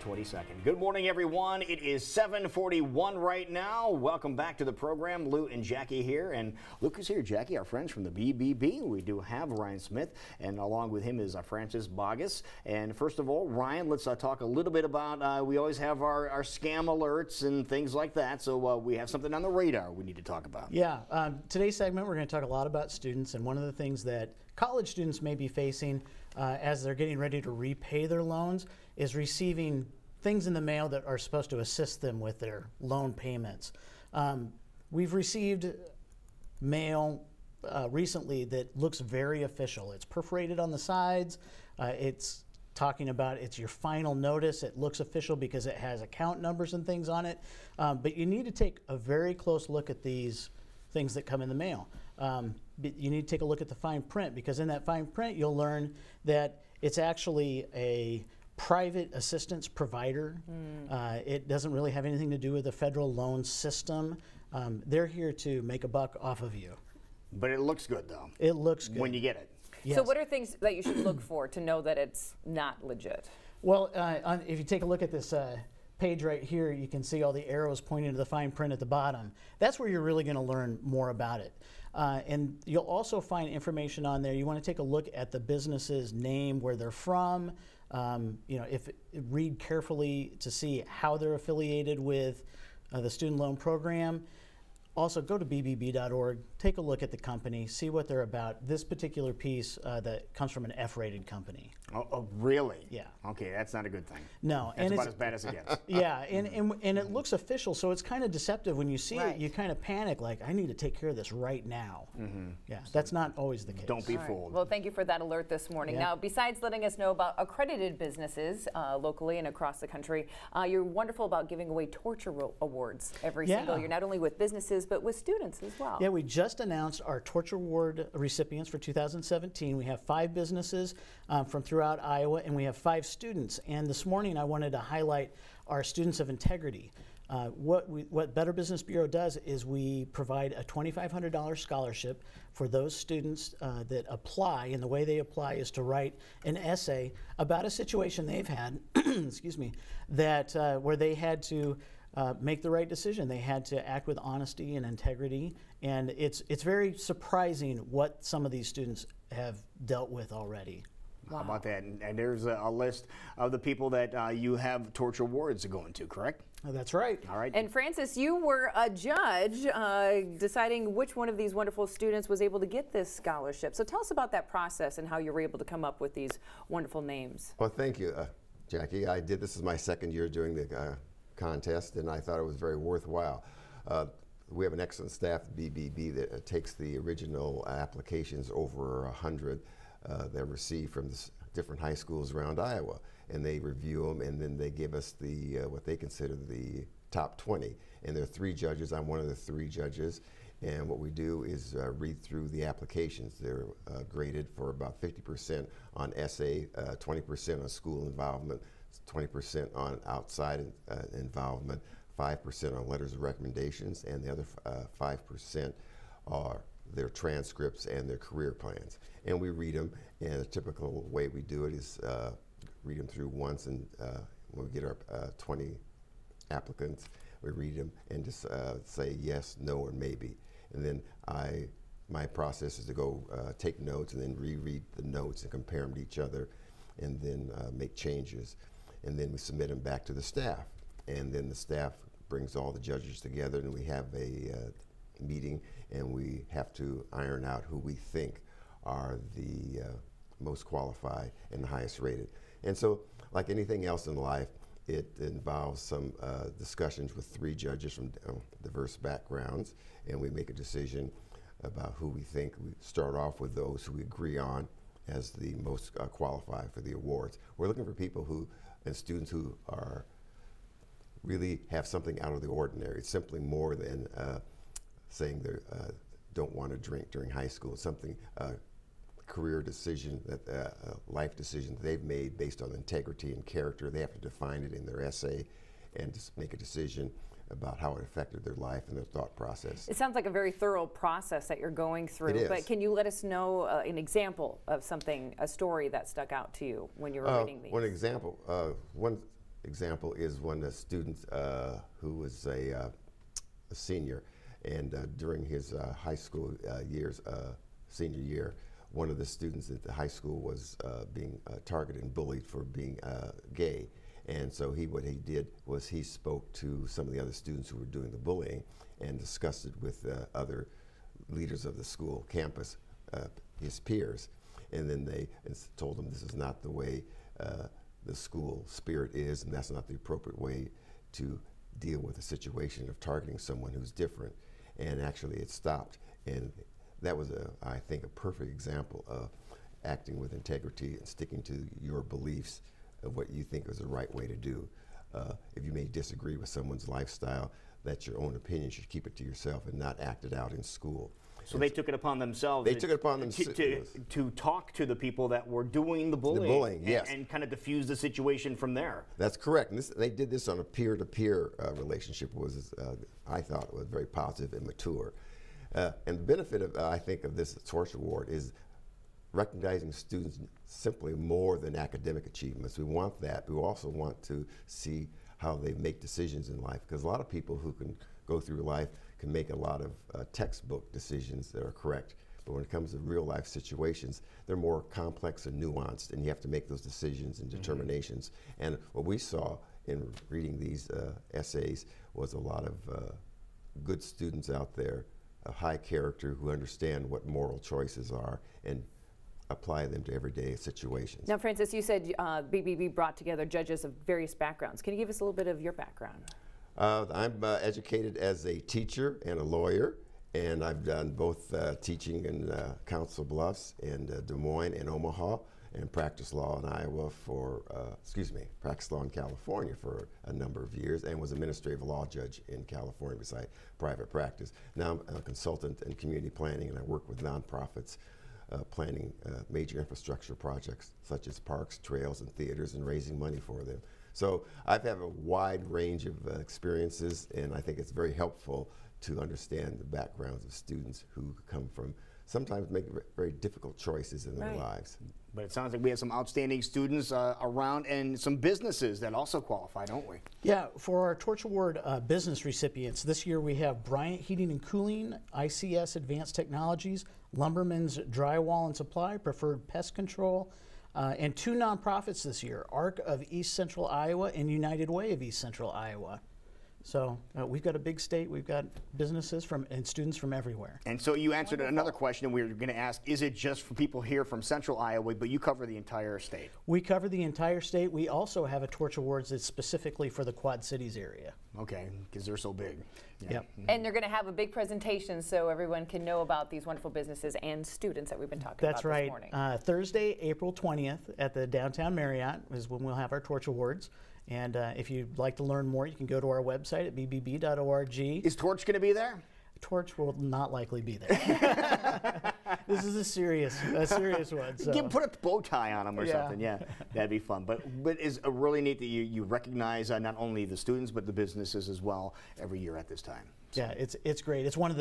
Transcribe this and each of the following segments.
22nd. Good morning, everyone. It is 7:41 right now. Welcome back to the program. Lou and Jackie here, and Luke is here. Jackie, our friends from the BBB. We do have Ryan Smith, and along with him is Francis Bogus. And first of all, Ryan, let's talk a little bit about, we always have our scam alerts and things like that, so we have something on the radar we need to talk about. Yeah, today's segment we're going to talk a lot about students, and one of the things that college students may be facing as they're getting ready to repay their loans is receiving things in the mail that are supposed to assist them with their loan payments. We've received mail recently that looks very official. It's perforated on the sides. It's talking about it's your final notice. It looks official because it has account numbers and things on it. But you need to take a very close look at these things that come in the mail. You need to take a look at the fine print, because in that fine print you'll learn that it's actually a private assistance provider. It doesn't really have anything to do with the federal loan system. They're here to make a buck off of you. But it looks good, though. It looks good. When you get it. Yes. So what are things that you should look for to know that it's not legit? Well, if you take a look at this page right here, you can see all the arrows pointing to the fine print at the bottom. That's where you're really going to learn more about it. And you'll also find information on there. You want to take a look at the business's name, where they're from. Read carefully to see how they're affiliated with the student loan program. Also, go to bbb.org, take a look at the company, see what they're about. This particular piece that comes from an F-rated company. Oh, really? Yeah. Okay, that's not a good thing. No. That's about as bad as it gets. Yeah, and it looks official, so it's kind of deceptive. When you see it, you kind of panic, like, I need to take care of this right now. Yeah, that's not always the case. Don't be fooled. Well, thank you for that alert this morning. Yeah. Now, besides letting us know about accredited businesses locally and across the country, you're wonderful about giving away Torture Awards every single year, not only with businesses, but with students as well. Yeah, we just announced our Torture Award recipients for 2017. We have 5 businesses from throughout Iowa, and we have 5 students. And this morning I wanted to highlight our Students of Integrity. What Better Business Bureau does is we provide a $2,500 scholarship for those students that apply, and the way they apply is to write an essay about a situation they've had, excuse me, that where they had to make the right decision. They had to act with honesty and integrity, and it's very surprising what some of these students have dealt with already. Wow. How about that? And there's a list of the people that you have Torture Awards to go into, correct? That's right. All right. And Francis, you were a judge deciding which one of these wonderful students was able to get this scholarship. So tell us about that process and how you were able to come up with these wonderful names. Well, thank you, Jackie. This is my second year doing the contest, and I thought it was very worthwhile. We have an excellent staff at BBB that takes the original applications, over 100 that received from the different high schools around Iowa, and they review them, and then they give us the what they consider the top 20. And there are 3 judges. I'm one of the 3 judges, and what we do is read through the applications. They're graded for about 50% on essay, 20% on school involvement, 20% on outside involvement, 5% on letters of recommendations, and the other 5% are their transcripts and their career plans. And we read them, and a typical way we do it is read them through once, and when we get our 20 applicants, we read them and just say yes, no, or maybe. And then my process is to go take notes and then reread the notes and compare them to each other, and then make changes. And then we submit them back to the staff. And then the staff brings all the judges together, and we have a meeting, and we have to iron out who we think are the most qualified and the highest rated. And so, like anything else in life, it involves some discussions with 3 judges from diverse backgrounds, and we make a decision about who we think. We start off with those who we agree on as the most qualified for the awards. We're looking for people who, and students who are really have something out of the ordinary. It's simply more than saying they don't want to drink during high school. It's something, career decision, that life decision that they've made based on integrity and character. They have to define it in their essay and just make a decision about how it affected their life and their thought process. It sounds like a very thorough process that you're going through. It is. But can you let us know an example of something, a story that stuck out to you when you were reading these? One example, one example is when a student who was a senior, and during his high school years, senior year, one of the students at the high school was being targeted and bullied for being gay. And so what he did was he spoke to some of the other students who were doing the bullying and discussed it with other leaders of the school campus, his peers. And then they told him this is not the way the school spirit is, and that's not the appropriate way to deal with a situation of targeting someone who's different. And actually it stopped. And that was, I think, a perfect example of acting with integrity and sticking to your beliefs of what you think is the right way to do. If you may disagree with someone's lifestyle, that's your own opinion. You should keep it to yourself and not act it out in school. So they took it upon themselves. They took it upon themselves to talk to the people that were doing the bullying. The bullying, yes. And kind of diffuse the situation from there. That's correct. And they did this on a peer-to-peer relationship. I thought, was very positive and mature. And the benefit of, I think, of this Torch Award is recognizing students simply more than academic achievements. We want that. We also want to see how they make decisions in life, because a lot of people who can go through life can make a lot of textbook decisions that are correct. But when it comes to real life situations, they're more complex and nuanced, and you have to make those decisions and determinations. And what we saw in reading these essays was a lot of good students out there, of high character, who understand what moral choices are and apply them to everyday situations. Now, Francis, you said BBB brought together judges of various backgrounds. Can you give us a little bit of your background? I'm educated as a teacher and a lawyer, and I've done both teaching in Council Bluffs and Des Moines and Omaha, and practiced law in Iowa for, practiced law in California for a number of years, and was administrative law judge in California beside private practice. Now I'm a consultant in community planning, and I work with nonprofits planning major infrastructure projects such as parks, trails, and theaters, and raising money for them. So I've had a wide range of experiences, and I think it's very helpful to understand the backgrounds of students who come from sometimes make very difficult choices in their lives. But it sounds like we have some outstanding students around, and some businesses that also qualify, don't we? Yeah, for our Torch Award business recipients, this year we have Bryant Heating and Cooling, ICS Advanced Technologies, Lumberman's Drywall and Supply, Preferred Pest Control, and two nonprofits this year, ARC of East Central Iowa and United Way of East Central Iowa. So we've got a big state. We've got businesses and students from everywhere. And so you answered another question we were going to ask, is it just for people here from Central Iowa, but you cover the entire state? We cover the entire state. We also have a Torch Awards that's specifically for the Quad Cities area. Okay, because they're so big. Yeah. Yep. And they're going to have a big presentation so everyone can know about these wonderful businesses and students that we've been talking about this morning. That's right. Thursday, April 20th at the Downtown Marriott is when we'll have our Torch Awards. And if you'd like to learn more, you can go to our website at bbb.org. Is Torch going to be there? Torch will not likely be there. This is a serious one. So. Put a bow tie on them or something. Yeah, that'd be fun. But it's really neat that you recognize not only the students but the businesses as well every year at this time. So. Yeah, it's great. It's one of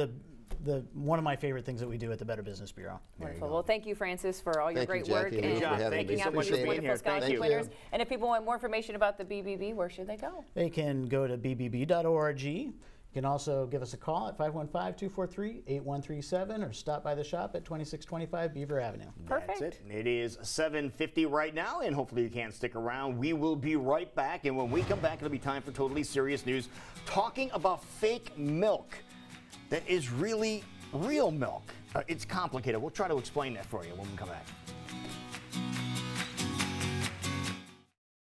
my favorite things that we do at the Better Business Bureau. Wonderful. Well, thank you, Francis, for all your great work and picking out these wonderful scholarship winners. And if people want more information about the BBB, where should they go? They can go to bbb.org. You can also give us a call at 515-243-8137 or stop by the shop at 2625 Beaver Avenue. Perfect. That's it. It is 7:50 right now, and hopefully you can't stick around. We will be right back, and when we come back, it'll be time for Totally Serious News, talking about fake milk that is really real milk. It's complicated. We'll try to explain that for you when we come back.